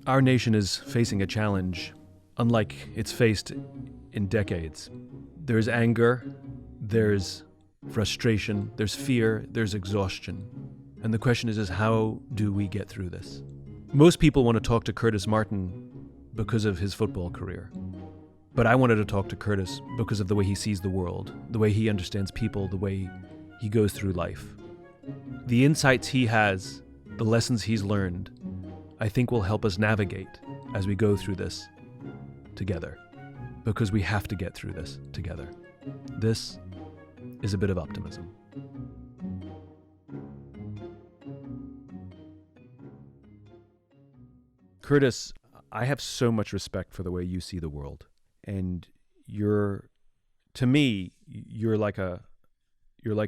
Our nation is facing a challenge unlike it's faced in decades. There's anger, there's frustration, there's fear, there's exhaustion. And the question is how do we get through this? Most people want to talk to Curtis Martin because of his football career. But I wanted to talk to Curtis because of the way he sees the world, the way he understands people, the way he goes through life. The insights he has, the lessons he's learned, I think will help us navigate as we go through this together, because we have to get through this together. This is A Bit of Optimism. Curtis, I have so much respect for the way you see the world, and to me, you're like a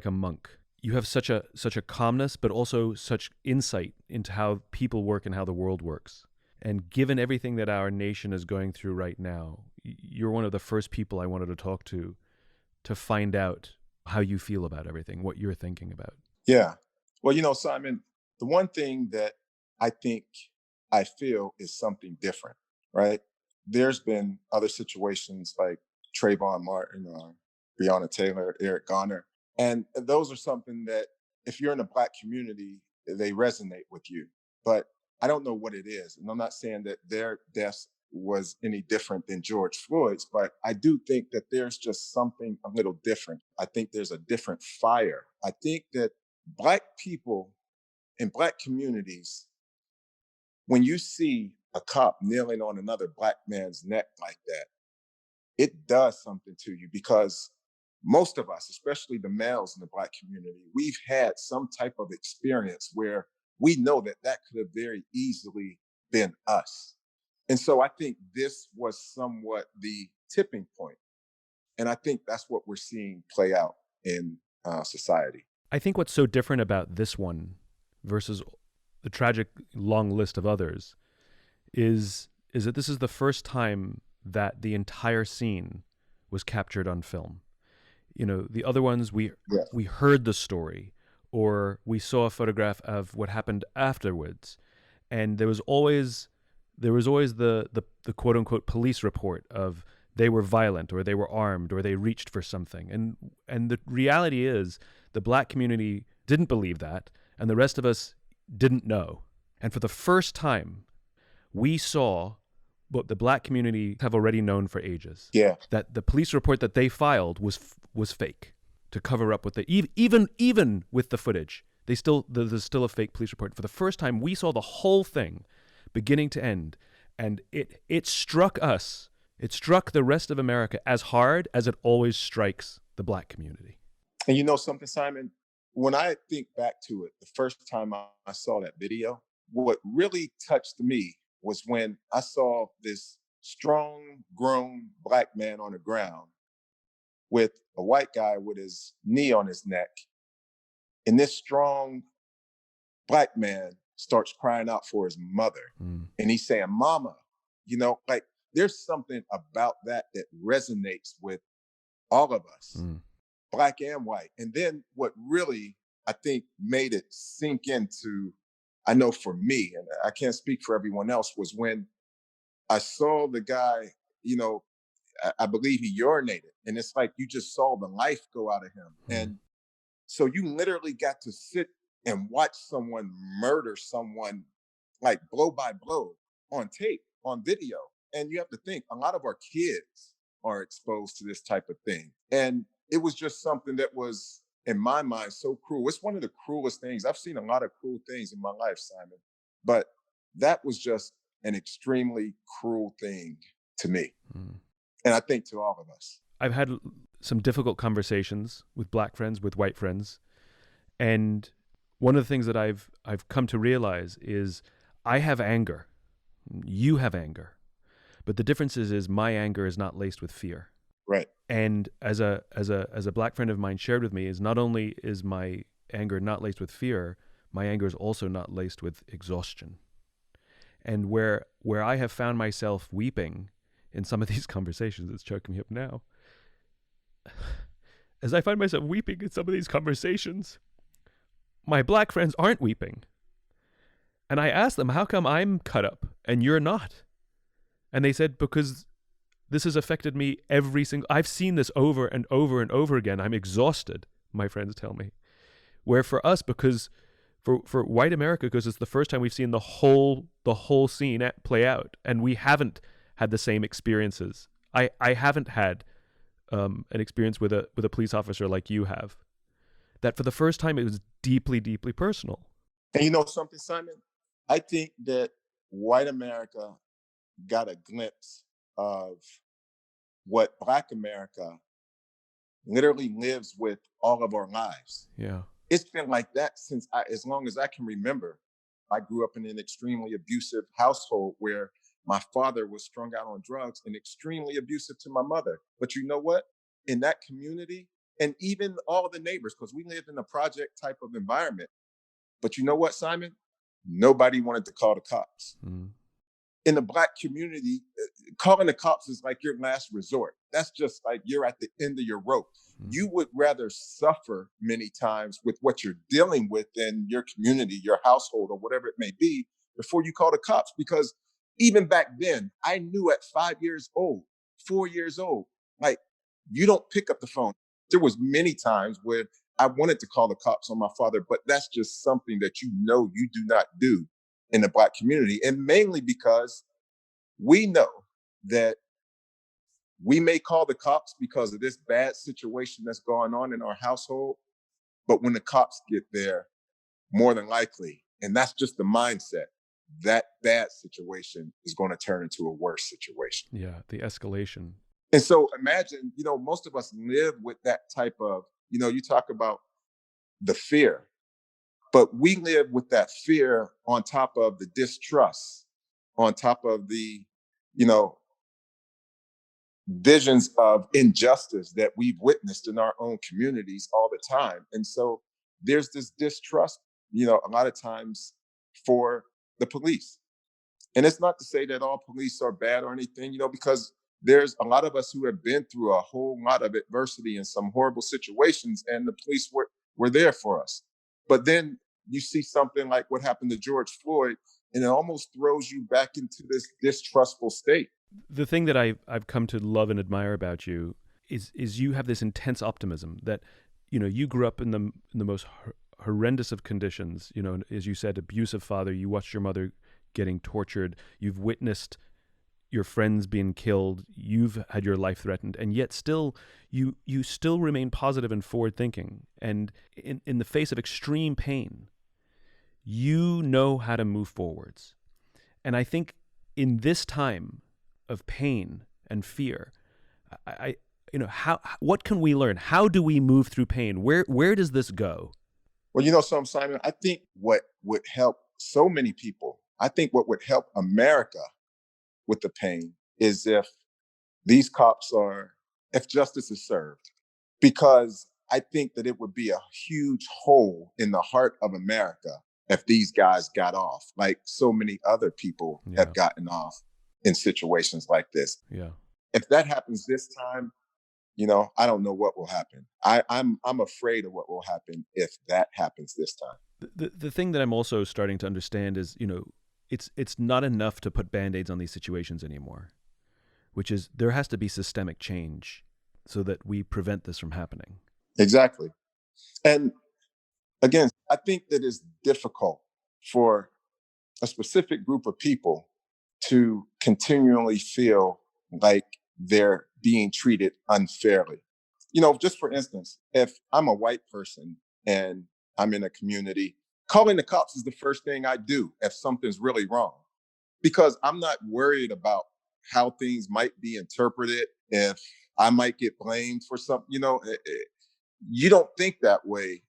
monk. You have such a calmness, but also such insight into how people work and how the world works. And given everything that our nation is going through right now, you're one of the first people I wanted to talk to find out how you feel about everything, what you're thinking about. Yeah. Well, Simon, the one thing that I think I feel is something different, right? There's been other situations like Trayvon Martin, Breonna Taylor, Eric Garner. And those are something that if you're in the Black community, they resonate with you. But I don't know what it is. And I'm not saying that their deaths was any different than George Floyd's, but I do think that there's just something a little different. I think there's a different fire. I think that Black people in Black communities, when you see a cop kneeling on another Black man's neck like that, it does something to you because most of us, especially the males in the Black community, we've had some type of experience where we know that could have very easily been us. And so I think this was somewhat the tipping point. And I think that's what we're seeing play out in society. I think what's so different about this one versus the tragic long list of others is that this is the first time that the entire scene was captured on film. You know, the other ones we heard the story or we saw a photograph of what happened afterwards, and there was always the quote unquote police report of they were violent or they were armed or they reached for something, and the reality is the Black community didn't believe that, and the rest of us didn't know. And for the first time, we saw what the Black community have already known for ages. Yeah. That the police report that they filed was fake to cover up with even with the footage. There's still a fake police report. For the first time, we saw the whole thing beginning to end, and it struck us. It struck the rest of America as hard as it always strikes the Black community. And you know something, Simon? When I think back to it, the first time I saw that video, what really touched me was when I saw this strong, grown Black man on the ground with a white guy with his knee on his neck. And this strong Black man starts crying out for his mother. And he's saying, "Mama," like there's something about that resonates with all of us, Black and white. And then what really, I think, made it sink into, I know for me, and I can't speak for everyone else, was when I saw the guy, I believe he urinated. And it's like you just saw the life go out of him. And so you literally got to sit and watch someone murder someone like blow by blow on tape, on video. And you have to think, a lot of our kids are exposed to this type of thing. And it was just something that was, in my mind, so cruel. It's one of the cruelest things. I've seen a lot of cruel things in my life, Simon, but that was just an extremely cruel thing to me. And I think to all of us. I've had some difficult conversations with Black friends, with white friends. And one of the things that I've come to realize is I have anger. You have anger. But the difference is my anger is not laced with fear. Right. And as a Black friend of mine shared with me, is not only is my anger not laced with fear, my anger is also not laced with exhaustion. And where I have found myself weeping in some of these conversations, it's choking me up now. As I find myself weeping in some of these conversations, my Black friends aren't weeping. And I asked them, how come I'm cut up and you're not? And they said, because this has affected me I've seen this over and over and over again. I'm exhausted, my friends tell me. Where for us, because for white America, because it's the first time we've seen the whole scene play out, and we haven't had the same experiences. I haven't had an experience with a police officer like you have. That for the first time it was deeply, deeply personal. And you know something, Simon? I think that white America got a glimpse of what Black America literally lives with all of our lives. Yeah. It's been like that since as long as I can remember. I grew up in an extremely abusive household where my father was strung out on drugs and extremely abusive to my mother. But you know what? In that community, and even all the neighbors, because we lived in a project type of environment. But you know what, Simon? Nobody wanted to call the cops. Mm. In the Black community, calling the cops is like your last resort. That's just like you're at the end of your rope. You would rather suffer many times with what you're dealing with in your community, your household, or whatever it may be, before you call the cops. Because even back then, I knew at 5 years old, 4 years old, like you don't pick up the phone. There was many times where I wanted to call the cops on my father, but that's just something that you know you do not do in the Black community. And mainly because we know that we may call the cops because of this bad situation that's going on in our household, but when the cops get there, more than likely, and that's just the mindset, that bad situation is going to turn into a worse situation. Yeah, the escalation. And so imagine, most of us live with that type of, you talk about the fear, but we live with that fear on top of the distrust, on top of the, you know, visions of injustice that we've witnessed in our own communities all the time. And so there's this distrust, a lot of times for the police. And it's not to say that all police are bad or anything, because there's a lot of us who have been through a whole lot of adversity and some horrible situations, and the police were there for us. But then you see something like what happened to George Floyd, and it almost throws you back into this distrustful state. The thing that I've come to love and admire about you is you have this intense optimism that, you grew up in the most horrendous of conditions, as you said, abusive father. You watched your mother getting tortured. You've witnessed your friends being killed. You've had your life threatened, and yet still you still remain positive and forward thinking. And in the face of extreme pain, you know how to move forwards. And I think in this time of pain and fear, what can we learn? How do we move through pain? Where does this go? Well, Simon, I think what would help so many people, I think what would help America with the pain is if justice is served. Because I think that it would be a huge hole in the heart of America if these guys got off, like so many other people have gotten off in situations like this. Yeah. If that happens this time, I don't know what will happen. I'm afraid of what will happen if that happens this time. The thing that I'm also starting to understand is, it's not enough to put Band-Aids on these situations anymore, which is there has to be systemic change so that we prevent this from happening. Exactly. And again, I think that it's difficult for a specific group of people to continually feel like they're being treated unfairly. Just for instance, if I'm a white person and I'm in a community, calling the cops is the first thing I do if something's really wrong, because I'm not worried about how things might be interpreted, if I might get blamed for something. You don't think that way,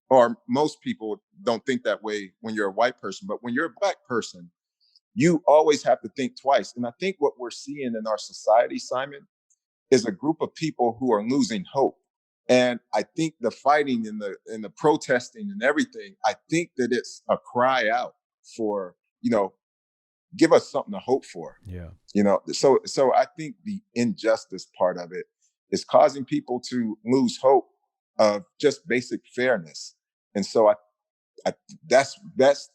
or most people don't think that way when you're a white person. But when you're a Black person, you always have to think twice. And I think what we're seeing in our society, Simon, is a group of people who are losing hope. And I think the fighting and the protesting and everything, I think that it's a cry out for, give us something to hope for. Yeah. So I think the injustice part of it is causing people to lose hope of just basic fairness. And so I, that's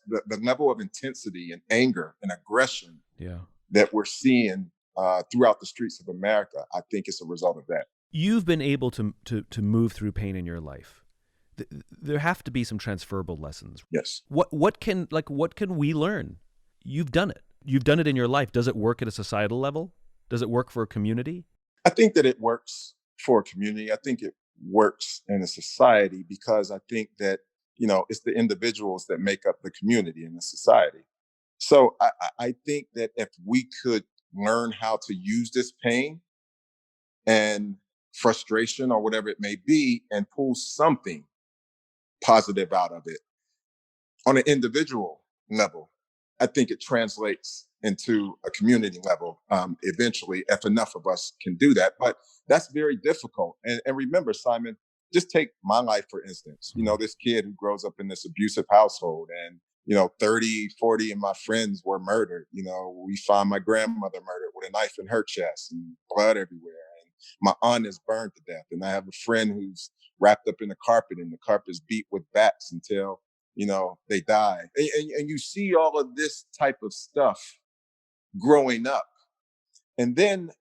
the level of intensity and anger and aggression Yeah. that we're seeing throughout the streets of America. I think it's a result of that. You've been able to move through pain in your life. There have to be some transferable lessons. Yes. What can we learn? You've done it. You've done it in your life. Does it work at a societal level? Does it work for a community? I think that it works for a community. I think it works in a society because I think that, it's the individuals that make up the community and the society. So I think that if we could learn how to use this pain and frustration or whatever it may be and pull something positive out of it on an individual level, I think it translates into a community level eventually, if enough of us can do that. But that's very difficult. And remember, Simon, just take my life, for instance. This kid who grows up in this abusive household and, 30, 40 of my friends were murdered. We find my grandmother murdered with a knife in her chest and blood everywhere. And my aunt is burned to death. And I have a friend who's wrapped up in the carpet and the carpet's beat with bats until they die. And you see all of this type of stuff growing up. And then,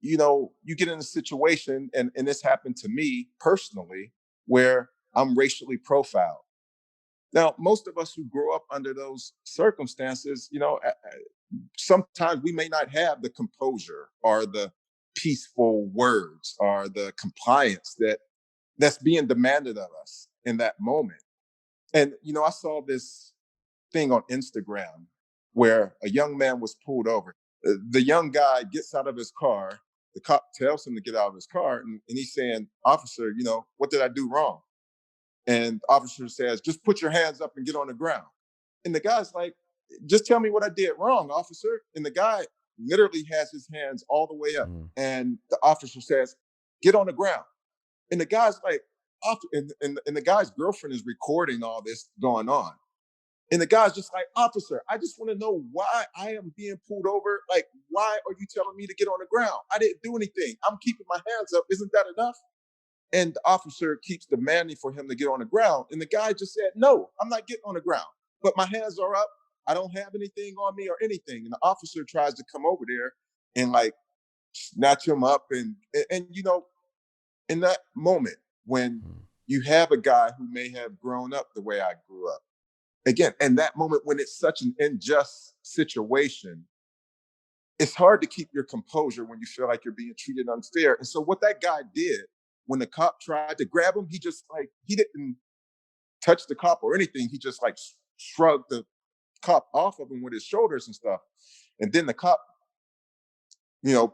you get in a situation, and this happened to me personally, where I'm racially profiled. Now, most of us who grow up under those circumstances, sometimes we may not have the composure or the peaceful words or the compliance that's being demanded of us in that moment. And, I saw this thing on Instagram where a young man was pulled over. The young guy gets out of his car. The cop tells him to get out of his car. And he's saying, "Officer, what did I do wrong?" And the officer says, "Just put your hands up and get on the ground." And the guy's like, "Just tell me what I did wrong, officer." And the guy literally has his hands all the way up. And the officer says, "Get on the ground." And the guy's like, and the guy's girlfriend is recording all this going on. And the guy's just like, "Officer, I just want to know why I am being pulled over. Like, why are you telling me to get on the ground? I didn't do anything. I'm keeping my hands up. Isn't that enough?" And the officer keeps demanding for him to get on the ground. And the guy just said, "No, I'm not getting on the ground. But my hands are up. I don't have anything on me or anything." And the officer tries to come over there and like snatch him up. And in that moment when you have a guy who may have grown up the way I grew up, again, in that moment when it's such an unjust situation, it's hard to keep your composure when you feel like you're being treated unfair. And so what that guy did when the cop tried to grab him, he didn't touch the cop or anything. He just like shrugged the cop off of him with his shoulders and stuff. And then the cop,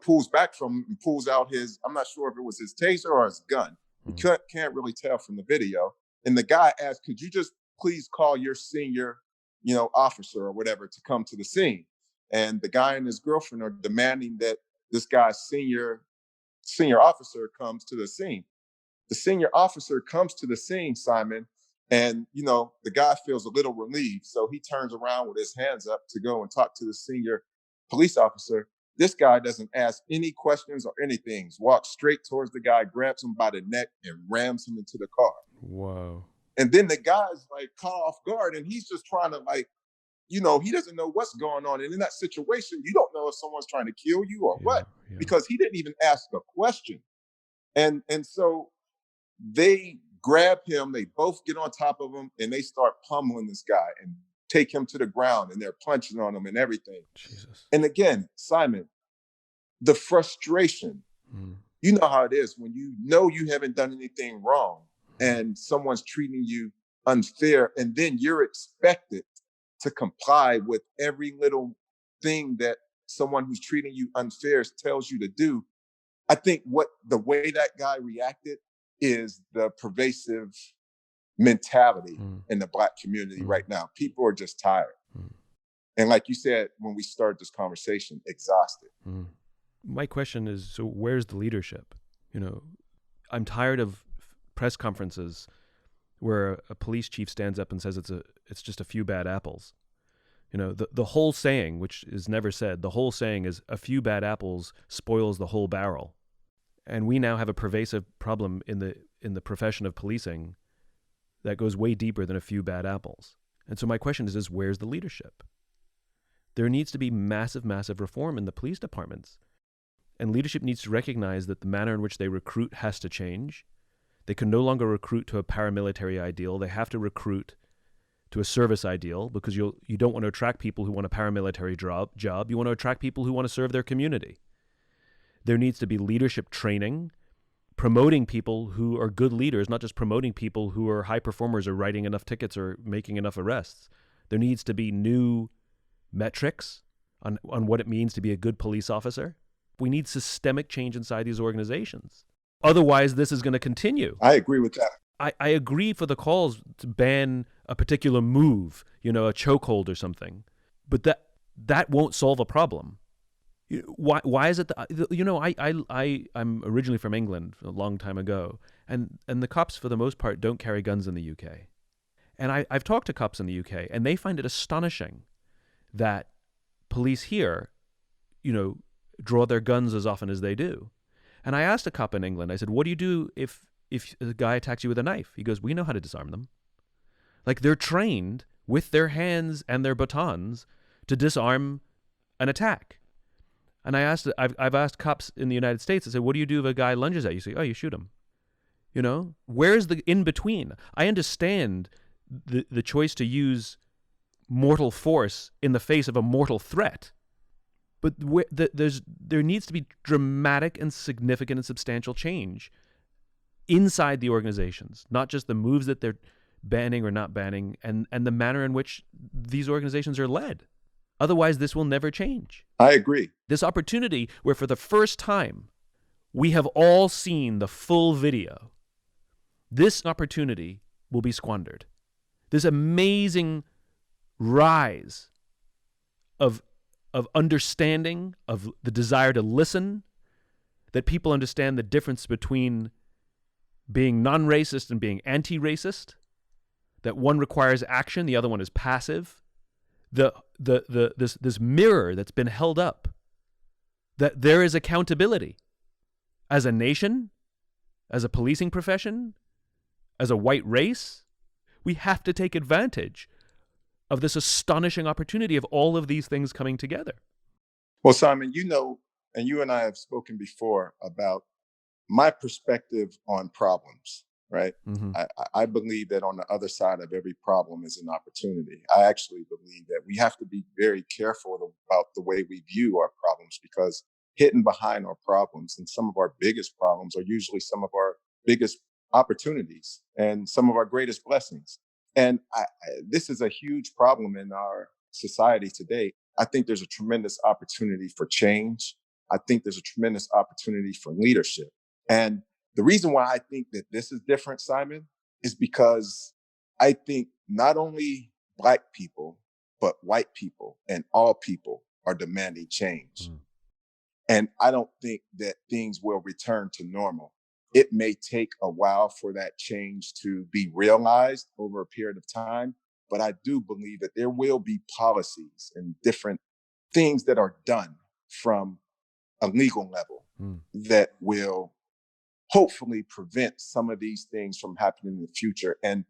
pulls back from him and pulls out I'm not sure if it was his taser or his gun. You can't really tell from the video. And the guy asked, "Could you just please call your senior, officer or whatever to come to the scene?" And the guy and his girlfriend are demanding that this guy's senior officer comes to the scene. The senior officer comes to the scene, Simon, and the guy feels a little relieved. So he turns around with his hands up to go and talk to the senior police officer. This guy doesn't ask any questions or anything. Walks straight towards the guy, grabs him by the neck, and rams him into the car. Whoa. And then the guy's like caught off guard, and he's just trying to he doesn't know what's going on. And in that situation, you don't know if someone's trying to kill you or what, because he didn't even ask a question. And so they grab him, they both get on top of him, and they start pummeling this guy and take him to the ground, and they're punching on him and everything. Jesus. And again, Simon, the frustration, you know how it is when you haven't done anything wrong and someone's treating you unfair, and then you're expected to comply with every little thing that someone who's treating you unfair tells you to do. I think the way that guy reacted is the pervasive mentality in the Black community right now. People are just tired. And like you said, when we started this conversation, exhausted. My question is, so where's the leadership? I'm tired of press conferences where a police chief stands up and says it's just a few bad apples. The whole saying, which is never said, the whole saying is a few bad apples spoils the whole barrel. And we now have a pervasive problem in the profession of policing that goes way deeper than a few bad apples. And so my question is where's the leadership? There needs to be massive, massive reform in the police departments. And leadership needs to recognize that the manner in which they recruit has to change. They can no longer recruit to a paramilitary ideal. They have to recruit to a service ideal, because you don't want to attract people who want a paramilitary job. You want to attract people who want to serve their community. There needs to be leadership training, promoting people who are good leaders, not just promoting people who are high performers or writing enough tickets or making enough arrests. There needs to be new metrics on what it means to be a good police officer. We need systemic change inside these organizations. Otherwise, this is going to continue. I agree with that. I agree for the calls to ban a particular move, a chokehold or something, but that won't solve a problem. Why is it that, I'm originally from England a long time ago, and the cops for the most part don't carry guns in the UK. And I've talked to cops in the UK, and they find it astonishing that police here, draw their guns as often as they do. And I asked a cop in England, I said, what do you do if a guy attacks you with a knife? He goes, we know how to disarm them. Like, they're trained with their hands and their batons to disarm an attack. And I've asked cops in the United States, I said, what do you do if a guy lunges at you? You say, oh, you shoot him. Where's the in-between? I understand the choice to use mortal force in the face of a mortal threat. But there needs to be dramatic and significant and substantial change inside the organizations, not just the moves that they're banning or not banning, and the manner in which these organizations are led. Otherwise, this will never change. I agree. This opportunity where for the first time we have all seen the full video, this opportunity will be squandered. This amazing rise of understanding, of the desire to listen, that people understand the difference between being non-racist and being anti-racist, that one requires action, the other one is passive. This mirror that's been held up, that there is accountability as a nation, as a policing profession, as a white race. We have to take advantage of this astonishing opportunity of all of these things coming together. Well, Simon, and you and I have spoken before about my perspective on problems, right? Mm-hmm. I believe that on the other side of every problem is an opportunity. I actually believe that we have to be very careful about the way we view our problems, because hidden behind our problems and some of our biggest problems are usually some of our biggest opportunities and some of our greatest blessings. And this is a huge problem in our society today. I think there's a tremendous opportunity for change. I think there's a tremendous opportunity for leadership. And the reason why I think that this is different, Simon, is because I think not only Black people, but white people and all people are demanding change. Mm. And I don't think that things will return to normal. It may take a while for that change to be realized over a period of time, but I do believe that there will be policies and different things that are done from a legal level that will hopefully prevent some of these things from happening in the future. And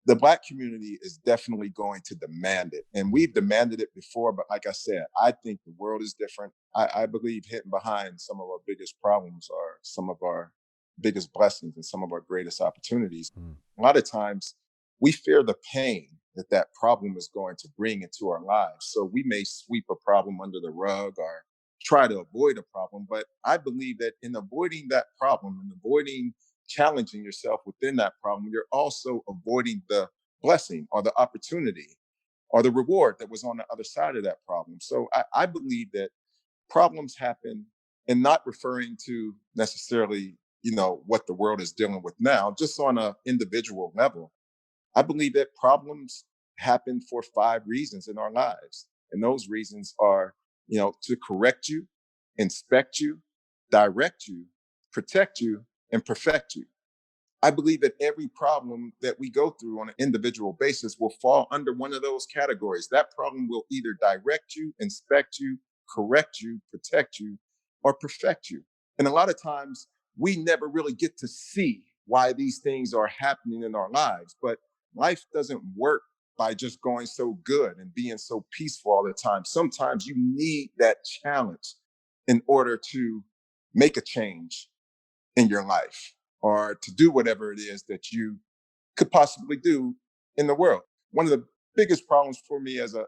the Black community is definitely going to demand it. And we've demanded it before, but like I said, I think the world is different. I believe hidden behind some of our biggest problems are some of our biggest blessings and some of our greatest opportunities. A lot of times we fear the pain that problem is going to bring into our lives. So we may sweep a problem under the rug or try to avoid a problem. But I believe that in avoiding that problem and avoiding challenging yourself within that problem, you're also avoiding the blessing or the opportunity or the reward that was on the other side of that problem. So I believe that problems happen, and not referring to necessarily, what the world is dealing with now, just on an individual level. I believe that problems happen for 5 reasons in our lives. And those reasons are, to correct you, inspect you, direct you, protect you, and perfect you. I believe that every problem that we go through on an individual basis will fall under one of those categories. That problem will either direct you, inspect you, correct you, protect you, or perfect you. And a lot of times we never really get to see why these things are happening in our lives. But life doesn't work by just going so good and being so peaceful all the time. Sometimes you need that challenge in order to make a change in your life or to do whatever it is that you could possibly do in the world. One of the biggest problems for me as a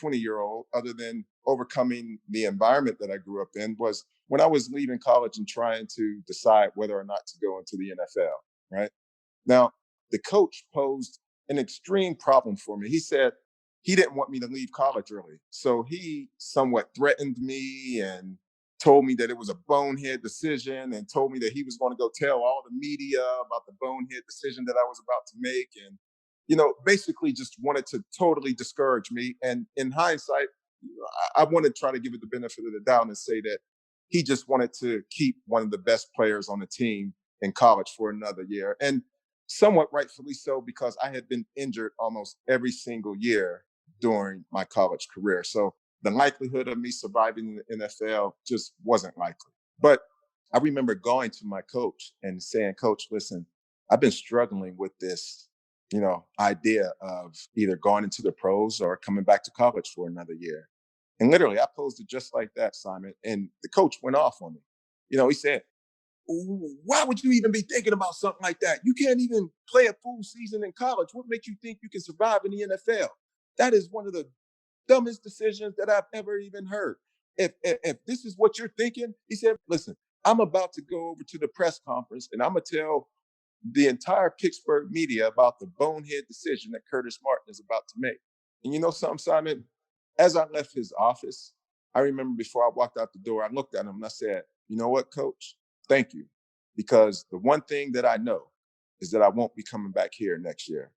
20-year-old, other than overcoming the environment that I grew up in, was when I was leaving college and trying to decide whether or not to go into the NFL, right? Now, the coach posed an extreme problem for me. He said he didn't want me to leave college early. So he somewhat threatened me and told me that it was a bonehead decision and told me that he was going to go tell all the media about the bonehead decision that I was about to make. And, basically just wanted to totally discourage me. And in hindsight, I want to try to give it the benefit of the doubt and say that he just wanted to keep one of the best players on the team in college for another year. And somewhat rightfully so, because I had been injured almost every single year during my college career. So the likelihood of me surviving the NFL just wasn't likely. But I remember going to my coach and saying, Coach, listen, I've been struggling with this, idea of either going into the pros or coming back to college for another year. And literally, I posed it just like that, Simon. And the coach went off on me. He said, why would you even be thinking about something like that? You can't even play a full season in college. What makes you think you can survive in the NFL? That is one of the dumbest decisions that I've ever even heard. If this is what you're thinking, he said, listen, I'm about to go over to the press conference and I'm gonna tell the entire Pittsburgh media about the bonehead decision that Curtis Martin is about to make. And you know something, Simon? As I left his office, I remember before I walked out the door, I looked at him and I said, you know what, coach? Thank you. Because the one thing that I know is that I won't be coming back here next year.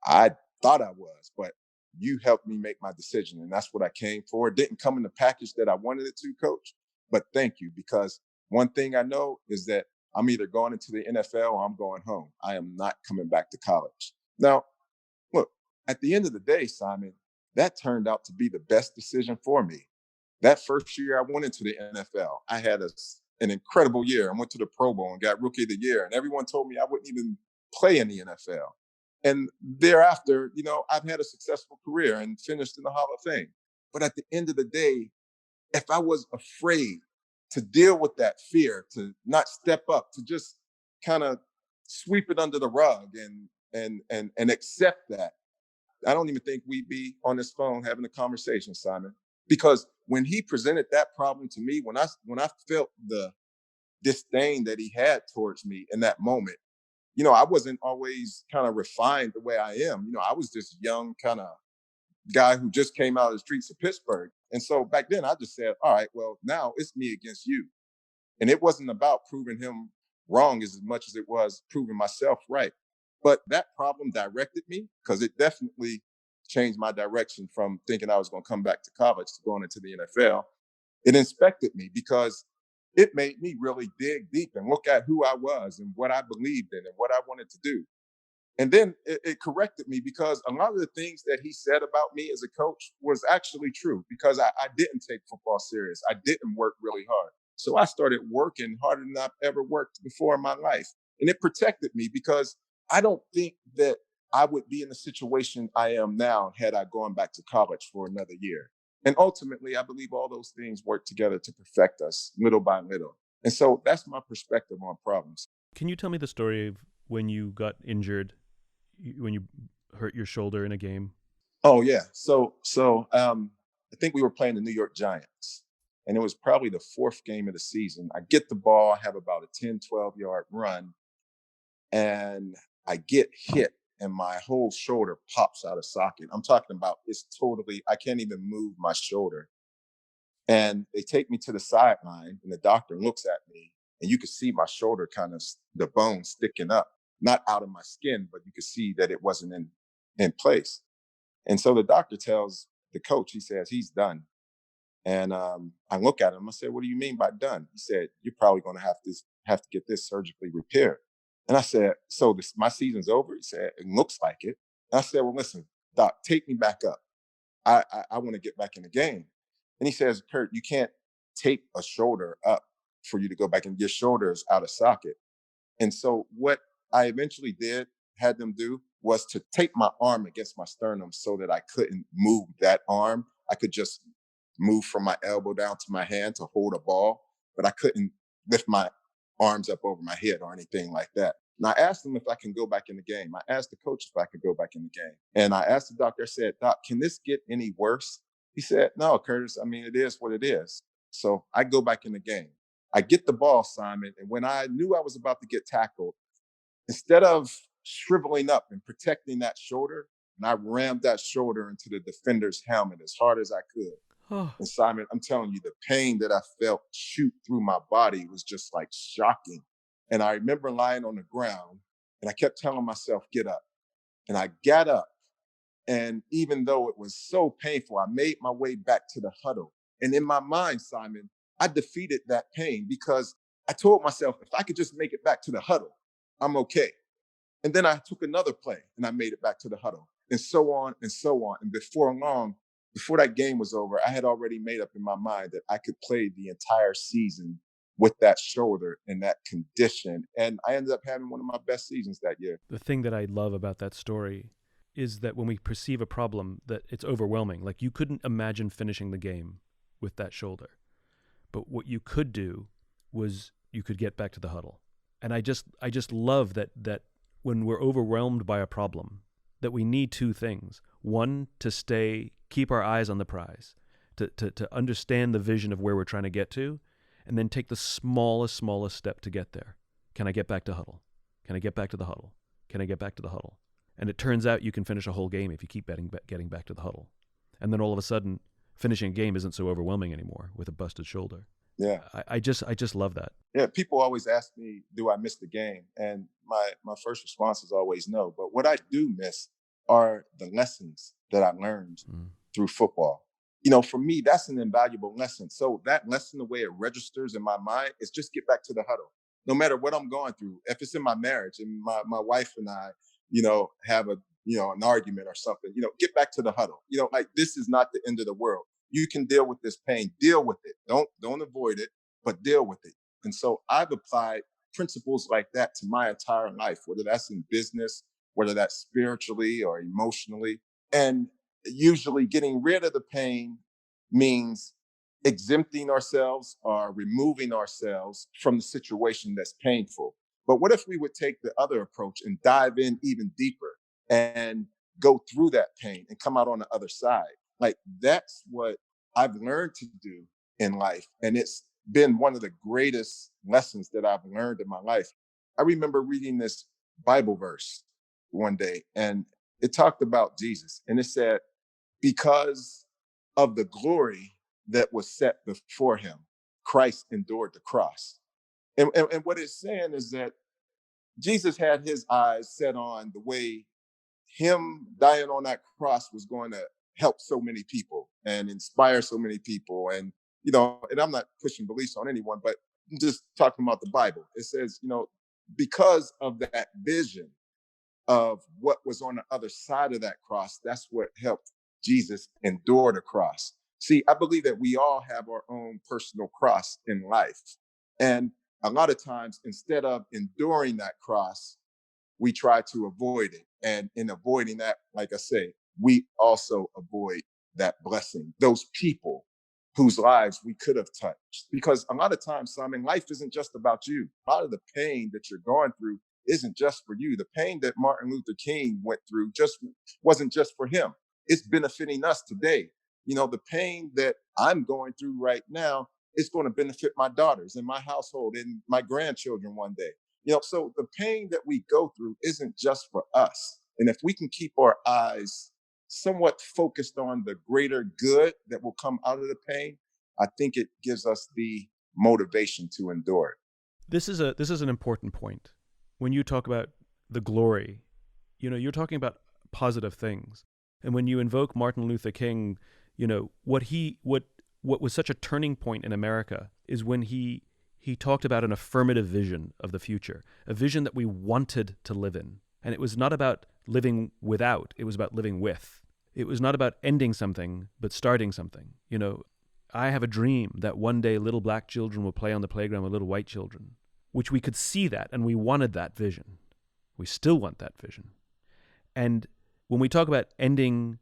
I thought I was, but you helped me make my decision. And that's what I came for. It didn't come in the package that I wanted it to, coach. But thank you, because one thing I know is that I'm either going into the NFL or I'm going home. I am not coming back to college. Now, look, at the end of the day, Simon, that turned out to be the best decision for me. That first year I went into the NFL, I had an incredible year. I went to the Pro Bowl and got Rookie of the Year, and everyone told me I wouldn't even play in the NFL. And thereafter, I've had a successful career and finished in the Hall of Fame. But at the end of the day, if I was afraid to deal with that fear, to not step up, to just kind of sweep it under the rug and accept that, I don't even think we'd be on this phone having a conversation, Simon. Because when he presented that problem to me, when I felt the disdain that he had towards me in that moment, I wasn't always kind of refined the way I am. I was this young kind of guy who just came out of the streets of Pittsburgh. And so back then I just said, all right, well, now it's me against you. And it wasn't about proving him wrong as much as it was proving myself right. But that problem directed me, because it definitely changed my direction from thinking I was going to come back to college to going into the NFL. It inspected me because it made me really dig deep and look at who I was and what I believed in and what I wanted to do. And then it corrected me, because a lot of the things that he said about me as a coach was actually true, because I didn't take football serious. I didn't work really hard. So I started working harder than I've ever worked before in my life. And it protected me, because I don't think that I would be in the situation I am now had I gone back to college for another year. And ultimately, I believe all those things work together to perfect us little by little. And so that's my perspective on problems. Can you tell me the story of when you got injured, when you hurt your shoulder in a game? Oh yeah. So I think we were playing the New York Giants, and it was probably the fourth game of the season. I get the ball, I have about a 10, 12-yard run, and I get hit and my whole shoulder pops out of socket. I'm talking about, it's totally, I can't even move my shoulder. And they take me to the sideline and the doctor looks at me, and you can see my shoulder kind of, the bone sticking up, not out of my skin, but you could see that it wasn't in place. And so the doctor tells the coach, he says, he's done. And I look at him, I said, what do you mean by done? He said, you're probably going to have to get this surgically repaired. And I said, so my season's over? He said, it looks like it. And I said, well, listen, doc, take me back up. I want to get back in the game. And he says, Kurt, you can't tape a shoulder up for you to go back, and your shoulder is out of socket. And so what I eventually did, had them do, was to tape my arm against my sternum so that I couldn't move that arm. I could just move from my elbow down to my hand to hold a ball, but I couldn't lift my arms up over my head or anything like that. And I asked him if I can go back in the game. I asked the coach if I could go back in the game. And I asked the doctor, I said, Doc, can this get any worse? He said, No, Curtis, I mean, it is what it is. So I go back in the game. I get the ball, Simon. And when I knew I was about to get tackled, instead of shriveling up and protecting that shoulder, and I rammed that shoulder into the defender's helmet as hard as I could. Oh, And Simon, I'm telling you, the pain that I felt shoot through my body was just like shocking. And I remember lying on the ground and I kept telling myself, get up. And I got up. And even though it was so painful, I made my way back to the huddle. And in my mind, Simon, I defeated that pain because I told myself, if I could just make it back to the huddle, I'm okay. And then I took another play and I made it back to the huddle, and so on and so on. And before long, before that game was over, I had already made up in my mind that I could play the entire season with that shoulder and that condition. And I ended up having one of my best seasons that year. the thing that I love about that story is that when we perceive a problem, that it's overwhelming. Like, you couldn't imagine finishing the game with that shoulder. But what you could do was you could get back to the huddle. And I just love that when we're overwhelmed by a problem, that we need two things. One, to keep our eyes on the prize, to understand the vision of where we're trying to get to, and then take the smallest step to get there. Can I get back to huddle? Can I get back to the huddle? Can I get back to the huddle? And it turns out you can finish a whole game if you keep getting back to the huddle. And then all of a sudden, finishing a game isn't so overwhelming anymore with a busted shoulder. Yeah. I just love that. Yeah. People always ask me, do I miss the game? And my first response is always no. But what I do miss are the lessons that I learned through football. You know, for me, that's an invaluable lesson. So that lesson, the way it registers in my mind, is just get back to the huddle. No matter what I'm going through, if it's in my marriage and my wife and I, have an argument or something, get back to the huddle. Like, this is not the end of the world. You can deal with this pain, deal with it. Don't avoid it, but deal with it. And so I've applied principles like that to my entire life, whether that's in business, whether that's spiritually or emotionally. And usually getting rid of the pain means exempting ourselves or removing ourselves from the situation that's painful. But what if we would take the other approach and dive in even deeper and go through that pain and come out on the other side? Like, that's what I've learned to do in life. And it's been one of the greatest lessons that I've learned in my life. I remember reading this Bible verse one day, and it talked about Jesus. And it said, because of the glory that was set before him, Christ endured the cross. And what it's saying is that Jesus had his eyes set on the way him dying on that cross was going to help so many people and inspire so many people. And I'm not pushing beliefs on anyone, but I'm just talking about the Bible. It says, because of that vision of what was on the other side of that cross, that's what helped Jesus endure the cross. See, I believe that we all have our own personal cross in life. And a lot of times, instead of enduring that cross, we try to avoid it. And in avoiding that, like I say, we also avoid that blessing, those people whose lives we could have touched. Because a lot of times, Simon, life isn't just about you. A lot of the pain that you're going through isn't just for you. The pain that Martin Luther King went through wasn't just for him. It's benefiting us today. The pain that I'm going through right now is going to benefit my daughters and my household and my grandchildren one day. So the pain that we go through isn't just for us. And if we can keep our eyes somewhat focused on the greater good that will come out of the pain, I think it gives us the motivation to endure it. This is an important point. When you talk about the glory, you're talking about positive things. And when you invoke Martin Luther King, what was such a turning point in America is when he talked about an affirmative vision of the future, a vision that we wanted to live in. And it was not about living without, it was about living with. It was not about ending something, but starting something. I have a dream that one day little black children will play on the playground with little white children, which we could see that, and we wanted that vision. We still want that vision. And when we talk about ending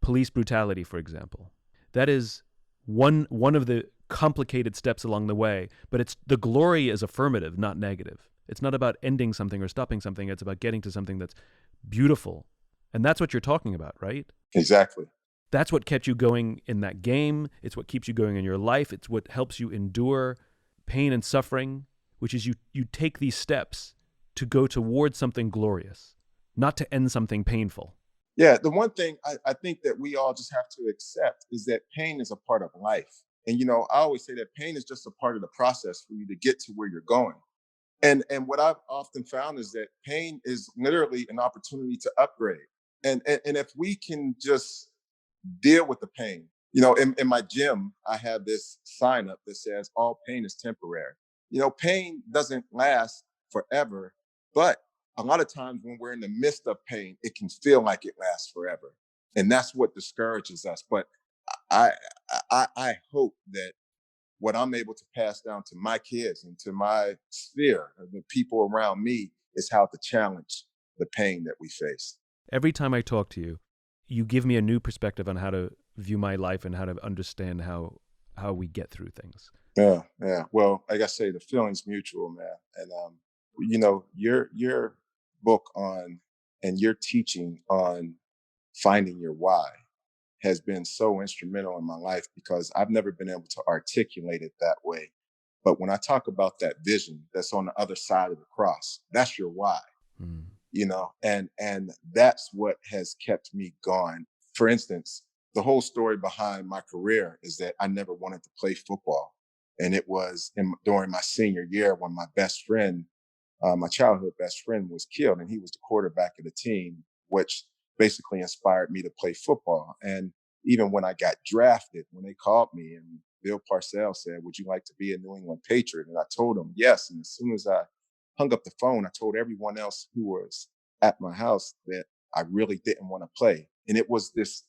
police brutality, for example, that is one of the complicated steps along the way. But it's the glory is affirmative, not negative. It's not about ending something or stopping something. It's about getting to something that's beautiful. And that's what you're talking about, right? Exactly. That's what kept you going in that game. It's what keeps you going in your life. It's what helps you endure pain and suffering, which is you take these steps to go towards something glorious, not to end something painful. Yeah, the one thing I think that we all just have to accept is that pain is a part of life. And I always say that pain is just a part of the process for you to get to where you're going. And what I've often found is that pain is literally an opportunity to upgrade. And if we can just deal with the pain. In my gym, I have this sign up that says all pain is temporary. Pain doesn't last forever, but a lot of times when we're in the midst of pain, it can feel like it lasts forever. And that's what discourages us. But I I hope that what I'm able to pass down to my kids and to my sphere, and the people around me, is how to challenge the pain that we face. Every time I talk to you, you give me a new perspective on how to view my life and how to understand how we get through things. Yeah, yeah. Well, like I say, the feeling's mutual, man. And your book on and your teaching on finding your why has been so instrumental in my life because I've never been able to articulate it that way. But when I talk about that vision that's on the other side of the cross, that's your why. Mm. And that's what has kept me going. For instance, the whole story behind my career is that I never wanted to play football, and it was during my senior year when my best friend, my childhood best friend, was killed, and he was the quarterback of the team, which basically inspired me to play football. And even when I got drafted, when they called me and Bill Parcells said, "Would you like to be a New England Patriot?" And I told him yes. And as soon as I hung up the phone, I told everyone else who was at my house that I really didn't want to play. And it was this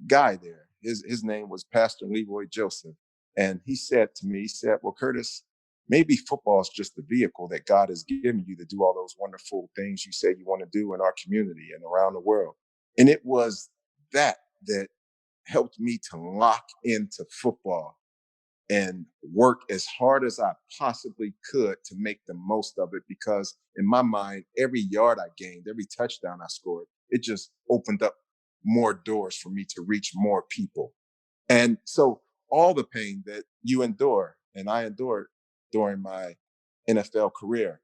guy there. His name was Pastor Leroy Joseph. And he said to me, he said, "Well, Curtis, maybe football is just the vehicle that God has given you to do all those wonderful things you say you want to do in our community and around the world." And it was that helped me to lock into football and work as hard as I possibly could to make the most of it. Because in my mind, every yard I gained, every touchdown I scored, it just opened up more doors for me to reach more people. And so all the pain that you endure and I endured during my NFL career,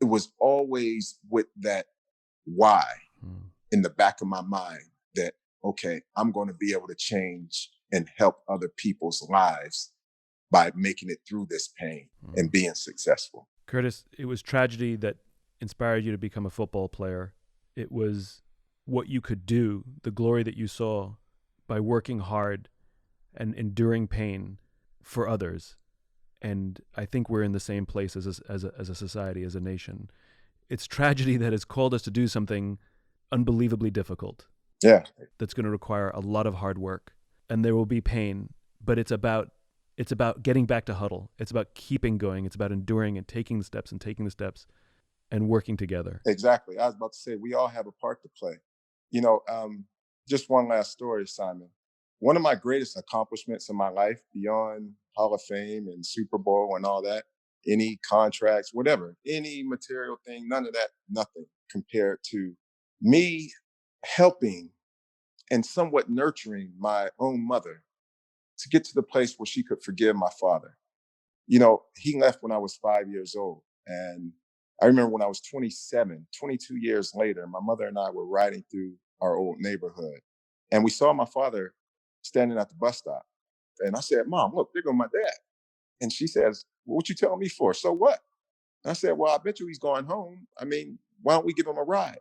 it was always with that why Mm. in the back of my mind that, okay, I'm going to be able to change and help other people's lives by making it through this pain and Mm. being successful. Curtis, it was tragedy that inspired you to become a football player. It was what you could do, the glory that you saw by working hard and enduring pain for others. And I think we're in the same place as a society, as a nation. It's tragedy that has called us to do something unbelievably difficult Yeah, that's going to require a lot of hard work, and there will be pain, but it's about getting back to huddle. It's about keeping going. It's about enduring and taking the steps and working together. exactly. I was about to say, we all have a part to play. You know, just one last story, Simon. One of my greatest accomplishments in my life, beyond Hall of Fame and Super Bowl and all that, any contracts, whatever, any material thing, none of that, nothing compared to me helping and somewhat nurturing my own mother to get to the place where she could forgive my father. He left when I was 5 years old. And I remember when I was 27, 22 years later, my mother and I were riding through our old neighborhood. And we saw my father standing at the bus stop. And I said, "Mom, look, there goes my dad." And she says, "Well, what you telling me for? So what?" And I said, "Well, I bet you he's going home. I mean, why don't we give him a ride?"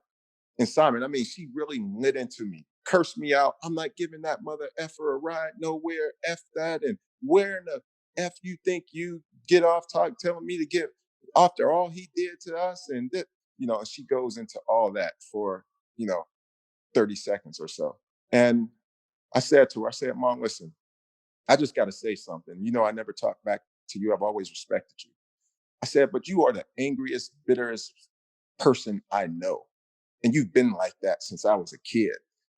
And Simon, I mean, she really lit into me, cursed me out. "I'm not giving that mother effer a ride nowhere. F that. And where in the F you think you get off telling me to get after all he did to us?" And and she goes into all that for, you know, 30 seconds or so. And I said to her, I said, "Mom, listen, I just got to say something. I never talk back to you. I've always respected you." I said, "But you are the angriest, bitterest person I know. And you've been like that since I was a kid.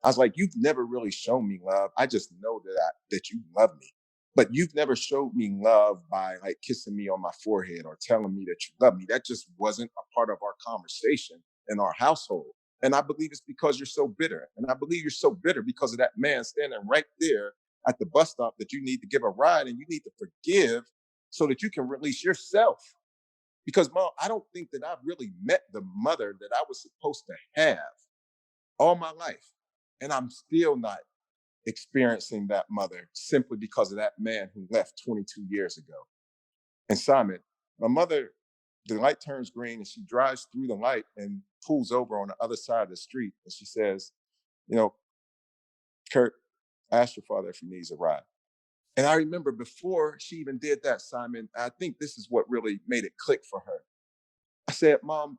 I was like, you've never really shown me love. I just know that you love me. But you've never showed me love by like kissing me on my forehead or telling me that you love me. That just wasn't a part of our conversation in our household. And I believe it's because you're so bitter. And I believe you're so bitter because of that man standing right there at the bus stop that you need to give a ride and you need to forgive so that you can release yourself. Because, Mom, I don't think that I've really met the mother that I was supposed to have all my life. And I'm still not experiencing that mother simply because of that man who left 22 years ago. And Simon, my mother, the light turns green and she drives through the light and pulls over on the other side of the street. And she says, you know, Kurt, ask your father if he needs a ride. And I remember before she even did that, Simon, I think this is what really made it click for her. I said, Mom,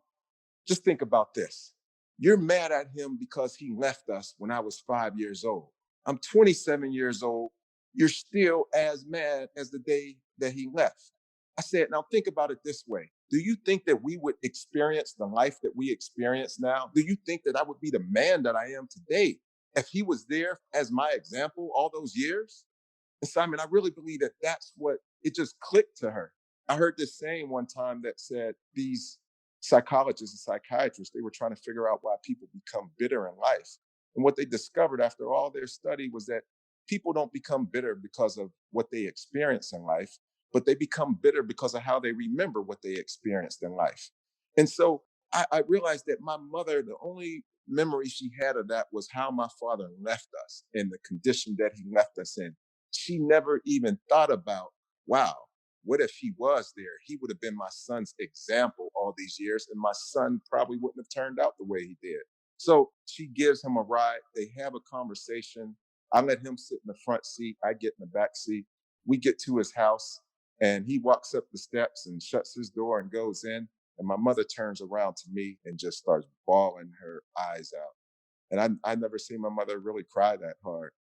just think about this. You're mad at him because he left us when I was 5 years old. I'm 27 years old. You're still as mad as the day that he left. I said, now think about it this way. Do you think that we would experience the life that we experience now? Do you think that I would be the man that I am today if he was there as my example all those years? And Simon, I really believe that that's what it just clicked to her. I heard this saying one time that said these psychologists and psychiatrists, they were trying to figure out why people become bitter in life. And what they discovered after all their study was that people don't become bitter because of what they experience in life, but they become bitter because of how they remember what they experienced in life. And so I realized that my mother, the only memory she had of that was how my father left us in the condition that he left us in. She never even thought about, wow, what if he was there? He would have been my son's example all these years, and my son probably wouldn't have turned out the way he did. So she gives him a ride. They have a conversation. I let him sit in the front seat. I get in the back seat. We get to his house, and he walks up the steps and shuts his door and goes in. And my mother turns around to me and just starts bawling her eyes out. And I never seen my mother really cry that hard.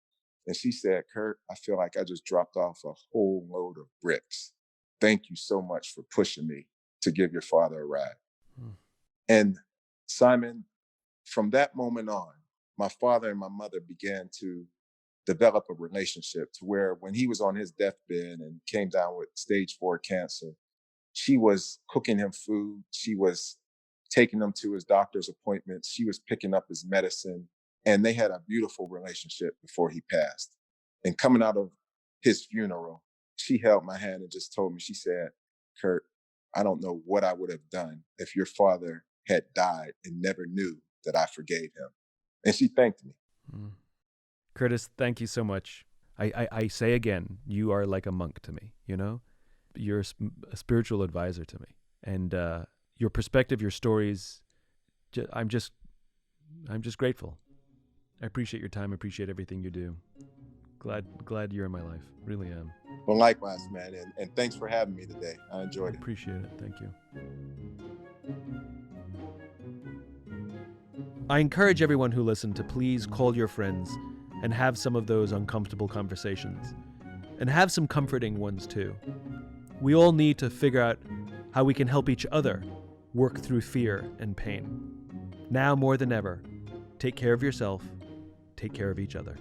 And she said, Kurt, I feel like I just dropped off a whole load of bricks. Thank you so much for pushing me to give your father a ride. Hmm. And Simon, from that moment on, my father and my mother began to develop a relationship to where when he was on his deathbed and came down with stage 4 cancer, she was cooking him food. She was taking him to his doctor's appointments. She was picking up his medicine. And they had a beautiful relationship before he passed. And coming out of his funeral, she held my hand and just told me, she said, Kurt, I don't know what I would have done if your father had died and never knew that I forgave him. And she thanked me. Mm. Curtis, thank you so much. I say again, you are like a monk to me, you know? You're a spiritual advisor to me. And your perspective, your stories, I'm just grateful. I appreciate your time. I appreciate everything you do. Glad you're in my life. Really am. Well, likewise, man. And thanks for having me today. I enjoyed it. Appreciate it. Thank you. I encourage everyone who listened to please call your friends and have some of those uncomfortable conversations. And have some comforting ones too. We all need to figure out how we can help each other work through fear and pain. Now more than ever, take care of yourself. Take care of each other.